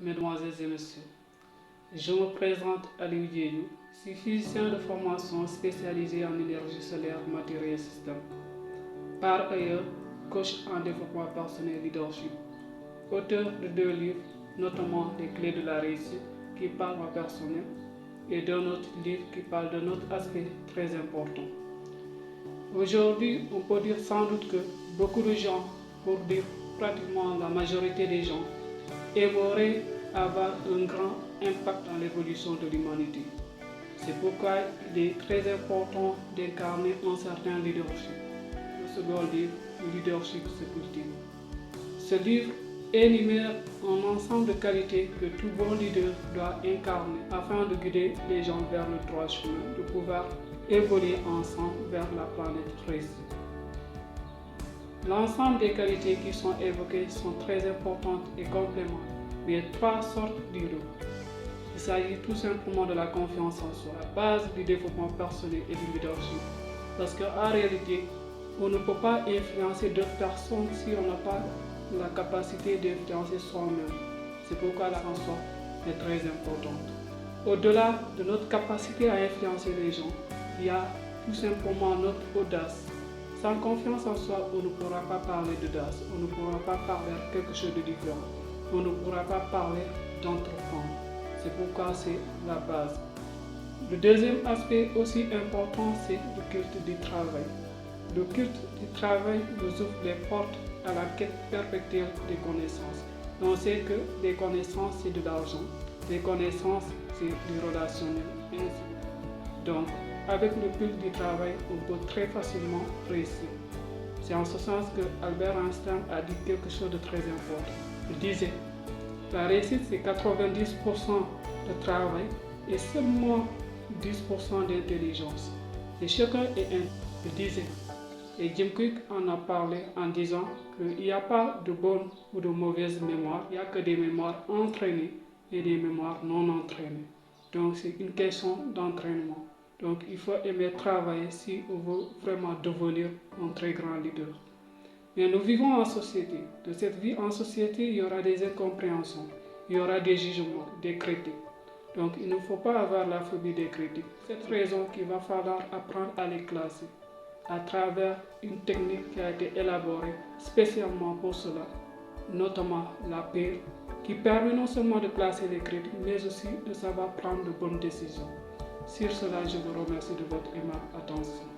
mesdemoiselles et messieurs. Je me présente Aliou Diédhiou, je suis physicien de formation spécialisé en énergie solaire, matériaux et systèmes. Par ailleurs, coach en développement personnel et leadership. Auteur de 2 livres, notamment Les clés de la réussite, qui parle en personnel, et d'un autre livre qui parle d'un autre aspect très important. Aujourd'hui, on peut dire sans doute que beaucoup de gens, pour dire pratiquement la majorité des gens, aimeraient avoir un grand impact dans l'évolution de l'humanité. C'est pourquoi il est très important d'incarner un certain leadership. Le second livre, Leadership se cultive. Ce livre énumère un ensemble de qualités que tout bon leader doit incarner afin de guider les gens vers le droit chemin, de pouvoir évoluer ensemble vers la planète réussie. L'ensemble des qualités qui sont évoquées sont très importantes et complémentaires, mais il y a 3 sortes d'héros. Il s'agit tout simplement de la confiance en soi, la base du développement personnel et du leadership. Parce qu'en réalité, on ne peut pas influencer d'autres personnes si on n'a pas la capacité d'influencer soi-même. C'est pourquoi la confiance en soi est très importante. Au-delà de notre capacité à influencer les gens, il y a tout simplement notre audace. Sans confiance en soi, on ne pourra pas parler d'audace, on ne pourra pas parler de quelque chose de différent, on ne pourra pas parler d'entreprendre. C'est pourquoi c'est la base. Le deuxième aspect aussi important, c'est le culte du travail. Le culte du travail nous ouvre les portes à la quête perpétuelle des connaissances. On sait que les connaissances, c'est de l'argent, les connaissances, c'est du relationnel, et ainsi de suite. Donc, avec le culte du travail, on peut très facilement réussir. C'est en ce sens que Albert Einstein a dit quelque chose de très important. Il disait, la réussite c'est 90% de travail et seulement 10% d'intelligence. Et chacun est un. Il disait, et Jim Quick en a parlé en disant qu'il n'y a pas de bonne ou de mauvaise mémoire, il n'y a que des mémoires entraînées et des mémoires non entraînées. Donc c'est une question d'entraînement. Donc il faut aimer travailler si on veut vraiment devenir un très grand leader. Mais nous vivons en société. De cette vie en société, il y aura des incompréhensions, il y aura des jugements, des critiques. Donc il ne faut pas avoir la phobie des critiques. C'est cette raison qu'il va falloir apprendre à les classer à travers une technique qui a été élaborée spécialement pour cela, notamment la paire, qui permet non seulement de classer les critiques, mais aussi de savoir prendre de bonnes décisions. Sur cela, je vous remercie de votre aimable attention.